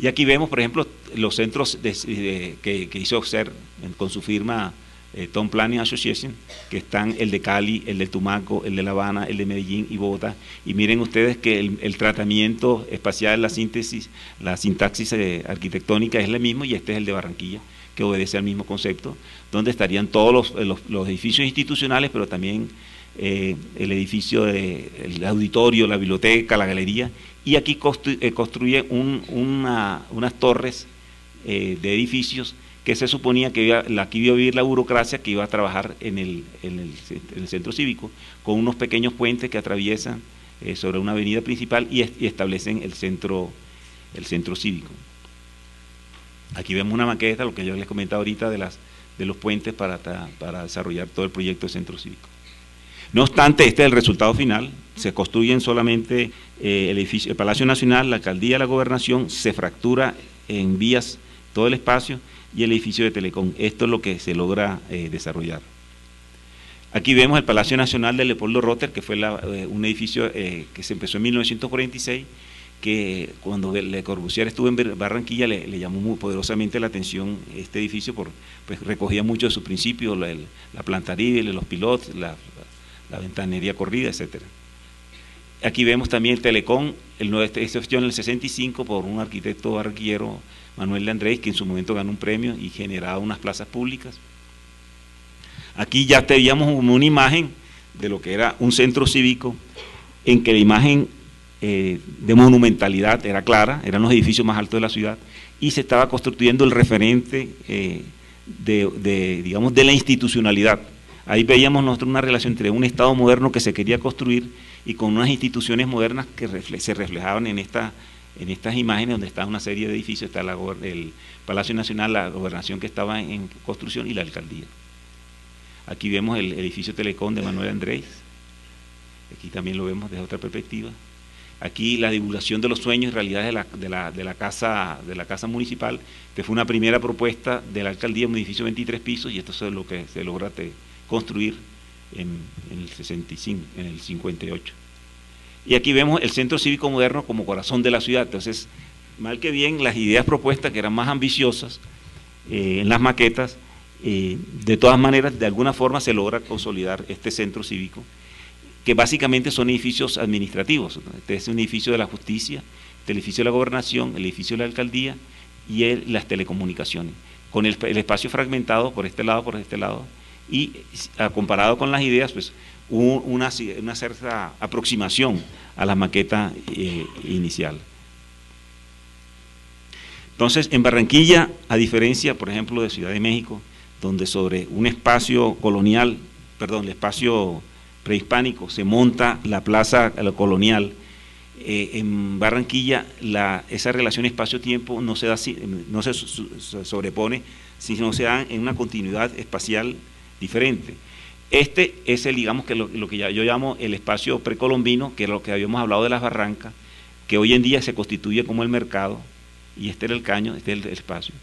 Y aquí vemos, por ejemplo, los centros que hizo CERT con su firma Town Planning Association, que están el de Cali, el de Tumaco, el de La Habana, el de Medellín y Bogotá. Y miren ustedes que el tratamiento espacial, la sintaxis arquitectónica es la misma, y este es el de Barranquilla, que obedece al mismo concepto, donde estarían todos los edificios institucionales, pero también el edificio, el auditorio, la biblioteca, la galería, y aquí construye unas torres de edificios que se suponía que aquí iba a vivir la burocracia que iba a trabajar en el centro cívico, con unos pequeños puentes que atraviesan sobre una avenida principal y establecen el centro cívico. Aquí vemos una maqueta, lo que yo les comentaba ahorita, de los puentes para desarrollar todo el proyecto de centro cívico. No obstante, este es el resultado final. Se construyen solamente el Palacio Nacional, la Alcaldía, la Gobernación, se fractura en vías todo el espacio, y el edificio de Telecom. Esto es lo que se logra desarrollar. Aquí vemos el Palacio Nacional de Leopoldo Rotter, que fue un edificio que se empezó en 1946, que cuando Le Corbusier estuvo en Barranquilla le llamó muy poderosamente la atención este edificio, pues recogía mucho de sus principios, la plantarile, los pilots, la ventanería corrida, etcétera. Aquí vemos también el Telecom, este fue en el 65 por un arquitecto barranquillero, Manuel de Andrés, que en su momento ganó un premio y generaba unas plazas públicas. Aquí ya teníamos una imagen de lo que era un centro cívico, en que la imagen de monumentalidad era clara, eran los edificios más altos de la ciudad, y se estaba construyendo el referente digamos, de la institucionalidad. Ahí veíamos nosotros una relación entre un Estado moderno que se quería construir y con unas instituciones modernas que se reflejaban en estas imágenes, donde está una serie de edificios, está el Palacio Nacional, la gobernación que estaba en construcción y la alcaldía. Aquí vemos el edificio Telecom de Manuel Andrés, aquí también lo vemos desde otra perspectiva. Aquí la divulgación de los sueños y realidades de la casa municipal, que fue una primera propuesta de la alcaldía, un edificio de 23 pisos, y esto es lo que se logra construir en el 65, en el 58. Y aquí vemos el centro cívico moderno como corazón de la ciudad. Entonces, mal que bien, las ideas propuestas, que eran más ambiciosas en las maquetas, de todas maneras, de alguna forma se logra consolidar este centro cívico, que básicamente son edificios administrativos. Este es un edificio de la justicia, el edificio de la gobernación, el edificio de la alcaldía y las telecomunicaciones, con el espacio fragmentado por este lado, y comparado con las ideas, pues hubo una cierta aproximación a la maqueta inicial. Entonces, en Barranquilla, a diferencia, por ejemplo, de Ciudad de México, donde sobre un espacio colonial, el espacio prehispánico, se monta la plaza colonial, en Barranquilla esa relación espacio-tiempo no se sobrepone, sino se da en una continuidad espacial diferente. Este es digamos que lo que yo llamo el espacio precolombino, que es lo que habíamos hablado de las barrancas, que hoy en día se constituye como el mercado, y este era el caño, este es el espacio.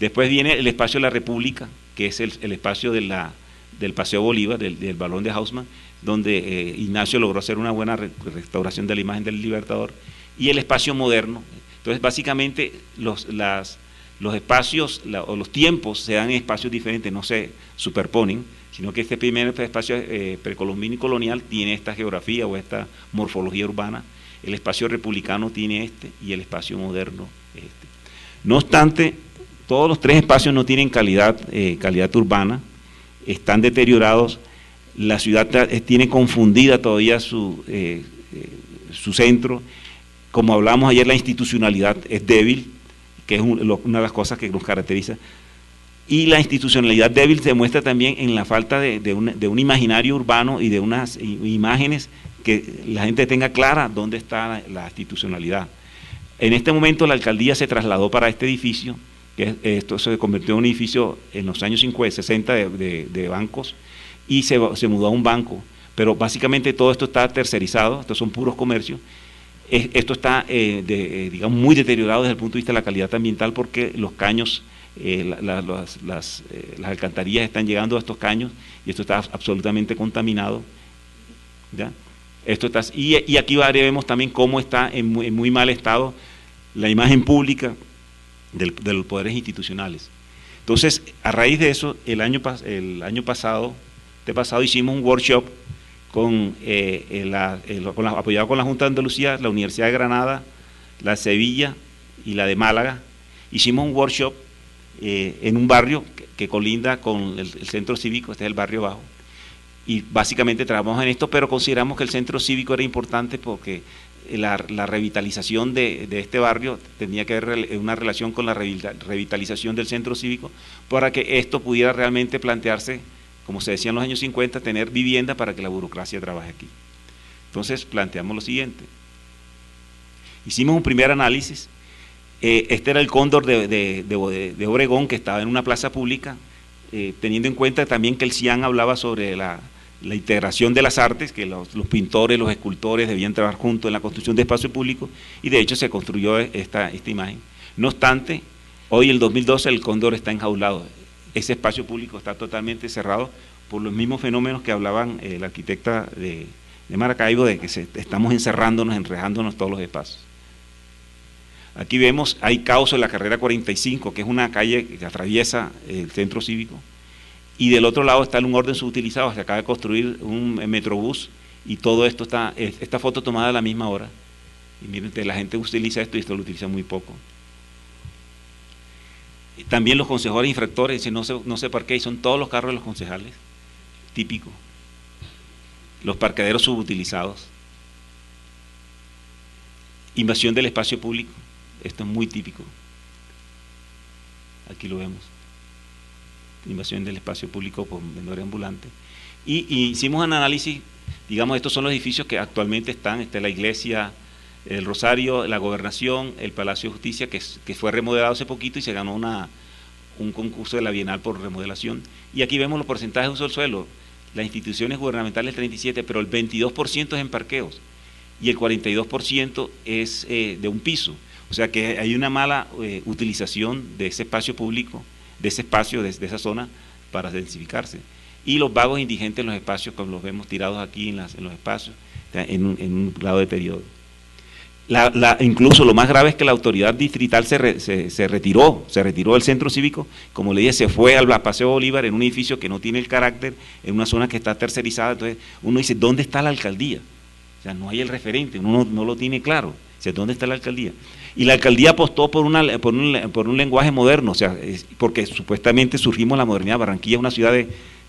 Después viene el espacio de la República, que es el espacio del Paseo Bolívar, del Balón de Haussmann, donde Ignacio logró hacer una buena restauración de la imagen del Libertador, y el espacio moderno. Entonces, básicamente, los espacios o los tiempos se dan en espacios diferentes, no se superponen, sino que este primer espacio precolombino y colonial tiene esta geografía o esta morfología urbana, el espacio republicano tiene y el espacio moderno este. No obstante, todos los tres espacios no tienen calidad urbana, están deteriorados, la ciudad tiene confundida todavía su centro. Como hablamos ayer, la institucionalidad es débil, que es una de las cosas que nos caracteriza, y la institucionalidad débil se muestra también en la falta de un imaginario urbano y de unas imágenes que la gente tenga clara dónde está la institucionalidad. En este momento la alcaldía se trasladó para este edificio, que esto se convirtió en un edificio en los años 60 de bancos, y se mudó a un banco, pero básicamente todo esto está tercerizado, estos son puros comercios. Esto está, digamos, muy deteriorado desde el punto de vista de la calidad ambiental, porque los caños, las alcantarillas están llegando a estos caños, y esto está absolutamente contaminado, ¿ya? Y aquí vemos también cómo está en muy mal estado la imagen pública de los poderes institucionales. Entonces, a raíz de eso, el año pasado hicimos un workshop apoyado con la Junta de Andalucía, la Universidad de Granada, la de Sevilla y la de Málaga. Hicimos un workshop en un barrio que colinda con el centro cívico, este es el barrio Bajo, y básicamente trabajamos en esto, pero consideramos que el centro cívico era importante porque la revitalización de este barrio tenía que ver una relación con la revitalización del centro cívico para que esto pudiera realmente plantearse, como se decía en los años 50, tener vivienda para que la burocracia trabaje aquí. Entonces planteamos lo siguiente. Hicimos un primer análisis. Este era el cóndor de Obregón, que estaba en una plaza pública, teniendo en cuenta también que el CIAN hablaba sobre la integración de las artes, que los pintores, los escultores debían trabajar juntos en la construcción de espacio público, y de hecho se construyó esta imagen. No obstante, hoy, el 2012, el cóndor está enjaulado. Ese espacio público está totalmente cerrado por los mismos fenómenos que hablaban la arquitecta de Maracaibo, de que estamos encerrándonos, enrejándonos todos los espacios. Aquí vemos, hay caos en la carrera 45, que es una calle que atraviesa el centro cívico, y del otro lado está un orden subutilizado. Se acaba de construir un metrobús, y todo esto esta foto tomada a la misma hora, y miren, la gente utiliza esto y esto lo utiliza muy poco. También los concejales infractores, no sé por qué, y son todos los carros de los concejales, típico. Los parqueaderos subutilizados. Invasión del espacio público, esto es muy típico. Aquí lo vemos. Invasión del espacio público por vendedores ambulantes. Y hicimos un análisis, digamos, estos son los edificios que actualmente están, la iglesia, el Rosario, la Gobernación, el Palacio de Justicia, que fue remodelado hace poquito y se ganó un concurso de la Bienal por remodelación. Y aquí vemos los porcentajes de uso del suelo. Las instituciones gubernamentales 37%, pero el 22% es en parqueos y el 42% es de un piso. O sea que hay una mala utilización de ese espacio público, de ese espacio, de esa zona, para densificarse. Y los vagos indigentes en los espacios, como los vemos tirados aquí en los espacios, en un grado de deterioro. Incluso lo más grave es que la autoridad distrital se retiró del centro cívico, como le dije, se fue al Paseo Bolívar en un edificio que no tiene el carácter, en una zona que está tercerizada. Entonces uno dice, ¿dónde está la alcaldía? O sea, no hay el referente, uno no lo tiene claro. O sea, ¿dónde está la alcaldía? Y la alcaldía apostó por un lenguaje moderno, o sea, porque supuestamente surgimos la modernidad. Barranquilla es una ciudad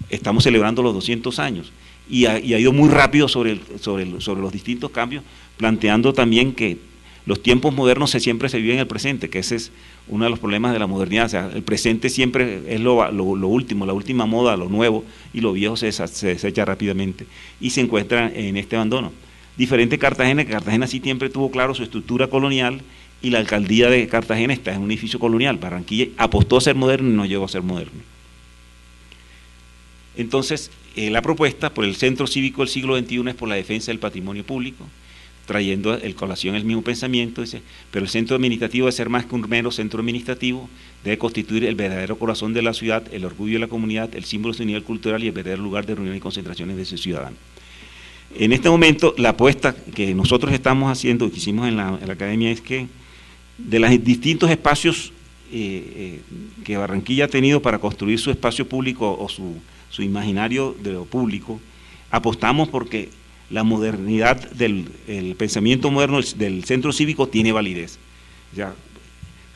estamos celebrando los 200 años, y ha ido muy rápido sobre los distintos cambios, planteando también que los tiempos modernos siempre se viven en el presente, que ese es uno de los problemas de la modernidad. O sea, el presente siempre es lo último, la última moda, lo nuevo, y lo viejo se desecha rápidamente y se encuentra en este abandono. Diferente Cartagena, que Cartagena sí siempre tuvo claro su estructura colonial, y la alcaldía de Cartagena está en un edificio colonial. Barranquilla apostó a ser moderno y no llegó a ser moderno. Entonces, la propuesta por el Centro Cívico del Siglo XXI es por la defensa del patrimonio público, trayendo el colación el mismo pensamiento, dice, pero el centro administrativo debe ser más que un mero centro administrativo, debe constituir el verdadero corazón de la ciudad, el orgullo de la comunidad, el símbolo de su nivel cultural y el verdadero lugar de reunión y concentraciones de sus ciudadanos. En este momento, la apuesta que nosotros estamos haciendo, que hicimos en la academia, es que de los distintos espacios que Barranquilla ha tenido para construir su espacio público o su imaginario de lo público, apostamos porque la modernidad el pensamiento moderno del centro cívico tiene validez. Ya,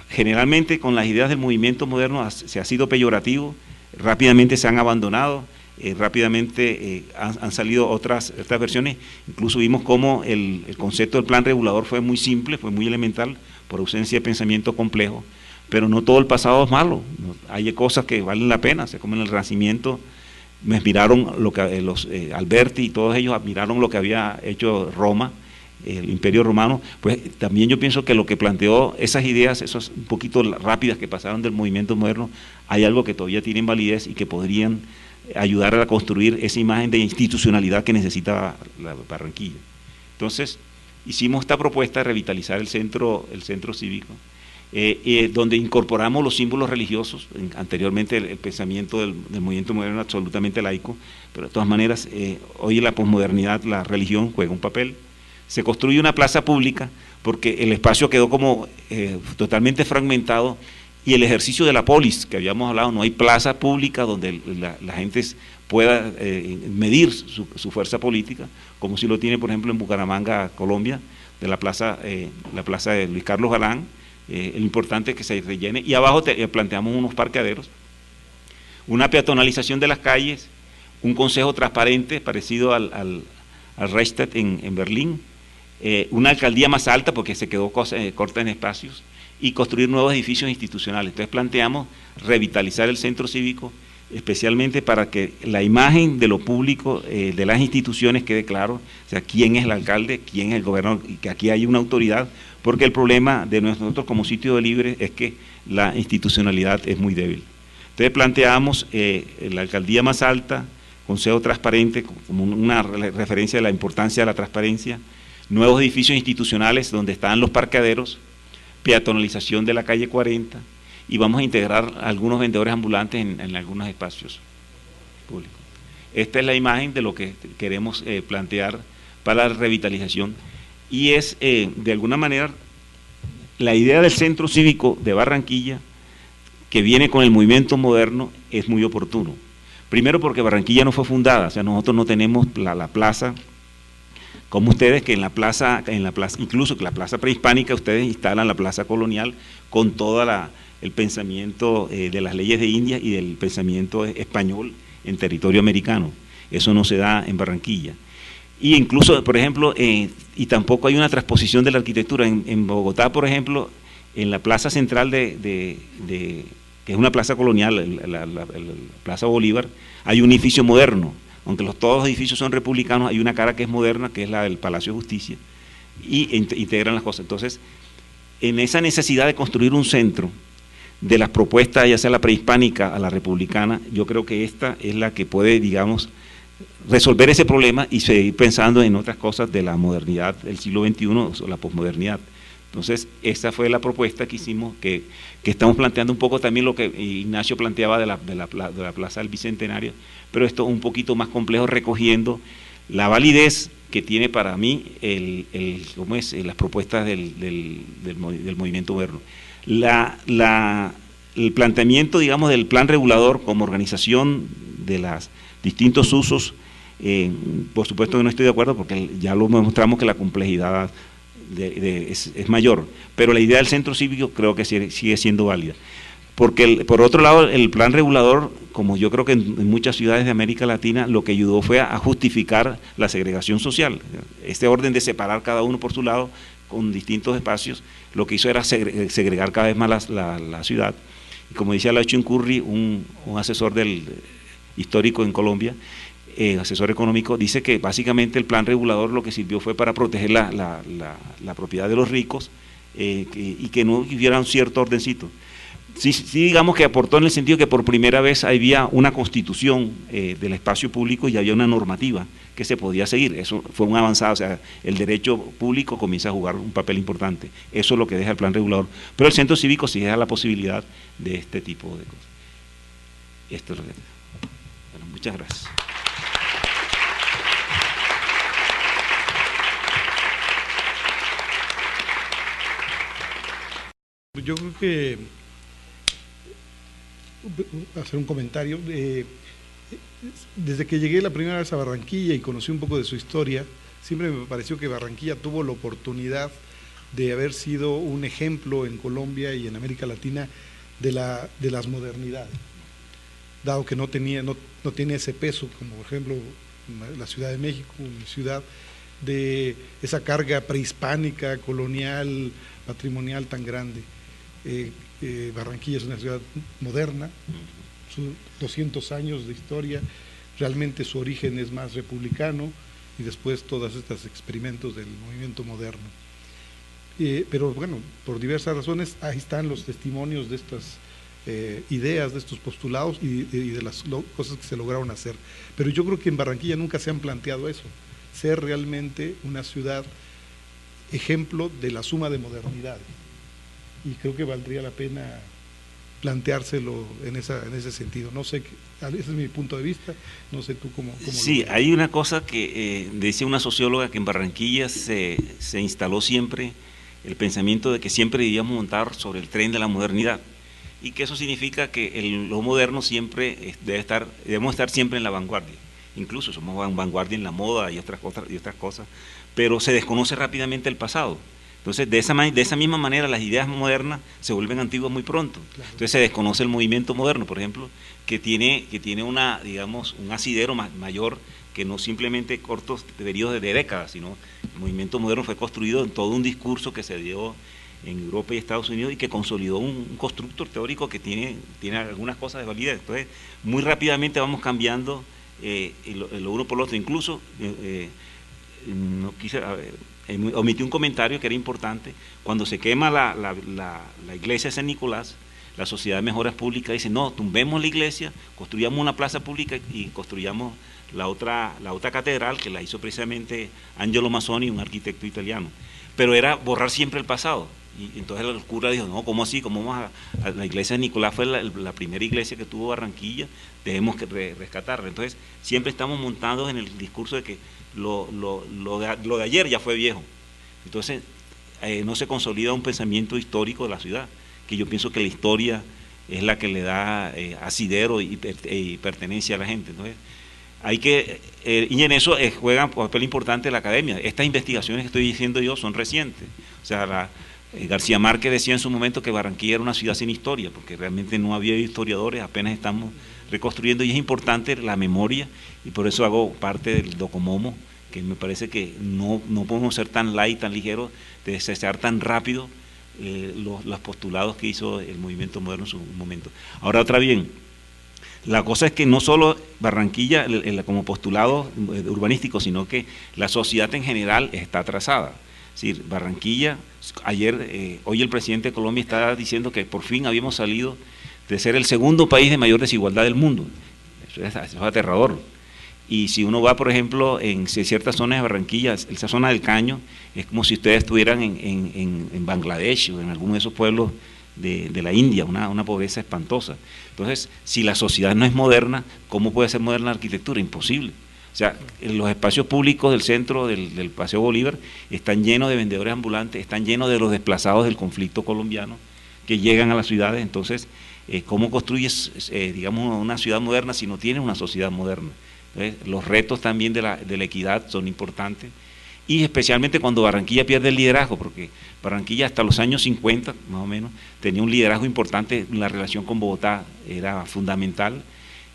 generalmente con las ideas del movimiento moderno se ha sido peyorativo, rápidamente se han abandonado, rápidamente han salido otras versiones. Incluso vimos cómo el concepto del plan regulador fue muy simple, fue muy elemental, por ausencia de pensamiento complejo, pero no todo el pasado es malo, hay cosas que valen la pena, como en el Renacimiento. Me admiraron lo que Alberti y todos ellos admiraron lo que había hecho Roma, el Imperio Romano. Pues también yo pienso que lo que planteó esas ideas, esas un poquito rápidas que pasaron del movimiento moderno, hay algo que todavía tienen validez y que podrían ayudar a construir esa imagen de institucionalidad que necesita la Barranquilla. Entonces, hicimos esta propuesta de revitalizar el centro cívico, donde incorporamos los símbolos religiosos. Anteriormente el pensamiento del movimiento moderno era absolutamente laico, pero de todas maneras hoy en la posmodernidad la religión juega un papel. Se construye una plaza pública porque el espacio quedó como totalmente fragmentado, y el ejercicio de la polis, que habíamos hablado. No hay plaza pública donde la gente pueda medir su fuerza política, como si lo tiene, por ejemplo, en Bucaramanga, Colombia, de la plaza de Luis Carlos Galán. Lo importante es que se rellene, y abajo planteamos unos parqueaderos, una peatonalización de las calles, un consejo transparente parecido al Reichstag en Berlín, una alcaldía más alta porque se quedó corta en espacios, y construir nuevos edificios institucionales. Entonces planteamos revitalizar el centro cívico, especialmente para que la imagen de lo público, de las instituciones, quede claro, o sea, quién es el alcalde, quién es el gobernador, y que aquí hay una autoridad, porque el problema de nosotros como sitio de libre es que la institucionalidad es muy débil. Entonces planteamos la alcaldía más alta, consejo transparente, como una referencia de la importancia de la transparencia, nuevos edificios institucionales donde están los parqueaderos, peatonalización de la calle 40, y vamos a integrar algunos vendedores ambulantes en algunos espacios públicos. Esta es la imagen de lo que queremos plantear para la revitalización, y es de alguna manera la idea del centro cívico de Barranquilla, que viene con el movimiento moderno, es muy oportuno. Primero porque Barranquilla no fue fundada, o sea, nosotros no tenemos la plaza como ustedes, que en la plaza, incluso que la plaza prehispánica, ustedes instalan la plaza colonial con todo el pensamiento de las leyes de India y del pensamiento español en territorio americano. Eso no se da en Barranquilla. Y incluso, por ejemplo, y tampoco hay una transposición de la arquitectura. En Bogotá, por ejemplo, en la plaza central que es una plaza colonial, la Plaza Bolívar, hay un edificio moderno. Aunque todos los edificios son republicanos, hay una cara que es moderna, que es la del Palacio de Justicia, y integran las cosas. Entonces, en esa necesidad de construir un centro de las propuestas, ya sea la prehispánica a la republicana, yo creo que esta es la que puede, digamos, resolver ese problema y seguir pensando en otras cosas de la modernidad del siglo XXI o la posmodernidad. Entonces, esa fue la propuesta que hicimos, que estamos planteando un poco también lo que Ignacio planteaba de la Plaza del Bicentenario, pero esto un poquito más complejo, recogiendo la validez que tiene para mí las propuestas del movimiento moderno. El planteamiento, digamos, del plan regulador como organización de los distintos usos, por supuesto que no estoy de acuerdo, porque ya lo demostramos que la complejidad es mayor, pero la idea del centro cívico creo que sigue siendo válida. Porque por otro lado, el plan regulador, como yo creo que en muchas ciudades de América Latina, lo que ayudó fue a justificar la segregación social. Este orden de separar cada uno por su lado con distintos espacios, lo que hizo era segregar cada vez más la ciudad. Y como decía Lachun Curry, un asesor histórico en Colombia, asesor económico, dice que básicamente el plan regulador lo que sirvió fue para proteger la propiedad de los ricos, y que no hubiera un cierto ordencito. Sí, digamos que aportó en el sentido que por primera vez había una constitución del espacio público y había una normativa que se podía seguir. Eso fue un avanzado, o sea, el derecho público comienza a jugar un papel importante. Eso es lo que deja el plan regulador. Pero el centro cívico sí deja la posibilidad de este tipo de cosas. Esto es lo que... Bueno, muchas gracias. Yo creo que hacer un comentario. Desde que llegué la primera vez a Barranquilla y conocí un poco de su historia, siempre me pareció que Barranquilla tuvo la oportunidad de haber sido un ejemplo en Colombia y en América Latina de las modernidades, dado que no tiene ese peso, como por ejemplo la Ciudad de México, mi ciudad, de esa carga prehispánica, colonial, patrimonial tan grande. Barranquilla es una ciudad moderna, sus 200 años de historia, realmente su origen es más republicano, y después todos estos experimentos del movimiento moderno. Pero bueno, por diversas razones, ahí están los testimonios de estas ideas, de estos postulados y de las cosas que se lograron hacer. Pero yo creo que en Barranquilla nunca se han planteado eso, ser realmente una ciudad ejemplo de la suma de modernidades. Y creo que valdría la pena planteárselo en ese sentido. No sé, ese es mi punto de vista, no sé tú cómo sí, hay una cosa que decía una socióloga, que en Barranquilla se instaló siempre el pensamiento de que siempre debíamos montar sobre el tren de la modernidad, y que eso significa que lo moderno siempre debemos estar siempre en la vanguardia. Incluso somos vanguardia en la moda y otras cosas, pero se desconoce rápidamente el pasado. Entonces, de esa misma manera, las ideas modernas se vuelven antiguas muy pronto. Claro. Entonces, se desconoce el movimiento moderno, por ejemplo, que tiene un asidero mayor que no simplemente cortos periodos de décadas, sino el movimiento moderno fue construido en todo un discurso que se dio en Europa y Estados Unidos y que consolidó un constructor teórico que tiene algunas cosas de validez. Entonces, muy rápidamente vamos cambiando lo uno por lo otro. Incluso, omití un comentario que era importante. Cuando se quema la iglesia de San Nicolás, la Sociedad de Mejoras Públicas dice, no, tumbemos la iglesia, construyamos una plaza pública y construyamos la otra catedral, que la hizo precisamente Angelo Mazzoni, un arquitecto italiano. Pero era borrar siempre el pasado. Y entonces el cura dijo, no, ¿cómo así? ¿Cómo vamos a la iglesia de Nicolás fue la primera iglesia que tuvo Barranquilla, debemos rescatarla? Entonces siempre estamos montados en el discurso de que lo de ayer ya fue viejo. Entonces no se consolida un pensamiento histórico de la ciudad, que yo pienso que la historia es la que le da asidero y pertenencia a la gente. Entonces hay que, y en eso juega un papel importante la academia. Estas investigaciones que estoy diciendo yo son recientes. O sea, García Márquez decía en su momento que Barranquilla era una ciudad sin historia, porque realmente no había historiadores, apenas estamos reconstruyendo, y es importante la memoria, y por eso hago parte del Docomomo, que me parece que no podemos ser tan light, tan ligeros, de desear tan rápido los postulados que hizo el movimiento moderno en su momento. Ahora, otra bien, la cosa es que no solo Barranquilla como postulado urbanístico, sino que la sociedad en general está atrasada. Es decir, Barranquilla, hoy el presidente de Colombia está diciendo que por fin habíamos salido de ser el segundo país de mayor desigualdad del mundo. Eso es aterrador. Y si uno va, por ejemplo, en ciertas zonas de Barranquilla, esa zona del Caño, es como si ustedes estuvieran en Bangladesh o en alguno de esos pueblos de la India, una pobreza espantosa. Entonces, si la sociedad no es moderna, ¿cómo puede ser moderna la arquitectura? Imposible. O sea, los espacios públicos del centro del Paseo Bolívar están llenos de vendedores ambulantes, están llenos de los desplazados del conflicto colombiano que llegan a las ciudades. Entonces, ¿cómo construyes, digamos, una ciudad moderna si no tienes una sociedad moderna? Entonces, los retos también de la equidad son importantes, y especialmente cuando Barranquilla pierde el liderazgo, porque Barranquilla hasta los años 50, más o menos, tenía un liderazgo importante, la relación con Bogotá era fundamental.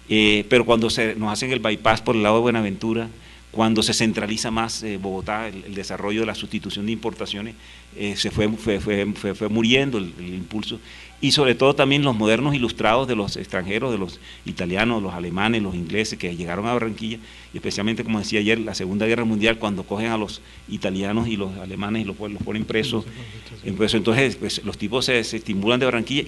Pero cuando nos hacen el bypass por el lado de Buenaventura, cuando se centraliza más Bogotá, el desarrollo de la sustitución de importaciones, se fue muriendo el impulso, y sobre todo también los modernos ilustrados de los extranjeros, de los italianos, los alemanes, los ingleses que llegaron a Barranquilla, y especialmente, como decía ayer, la Segunda Guerra Mundial, cuando cogen a los italianos y los alemanes y los ponen presos. Entonces pues, los tipos se estimulan de Barranquilla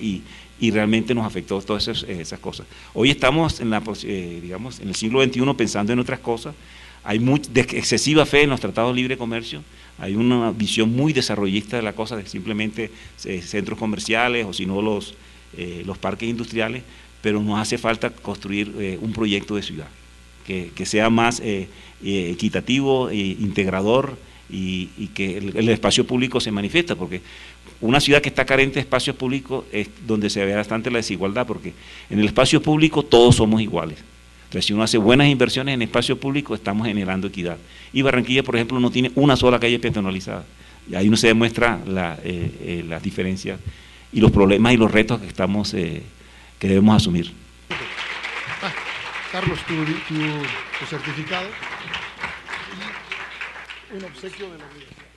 y realmente nos afectó todas esas cosas. Hoy estamos digamos, en el siglo XXI pensando en otras cosas. Hay excesiva fe en los tratados de libre comercio, hay una visión muy desarrollista de la cosa, de simplemente centros comerciales o si no los parques industriales, pero nos hace falta construir un proyecto de ciudad que sea más equitativo, integrador, y que el espacio público se manifiesta, porque una ciudad que está carente de espacios públicos es donde se ve bastante la desigualdad, porque en el espacio público todos somos iguales. Entonces, si uno hace buenas inversiones en espacio público, estamos generando equidad. Y Barranquilla, por ejemplo, no tiene una sola calle peatonalizada. Y ahí no se demuestra las diferencias y los problemas y los retos que debemos asumir. Carlos, tu certificado y un obsequio de la universidad.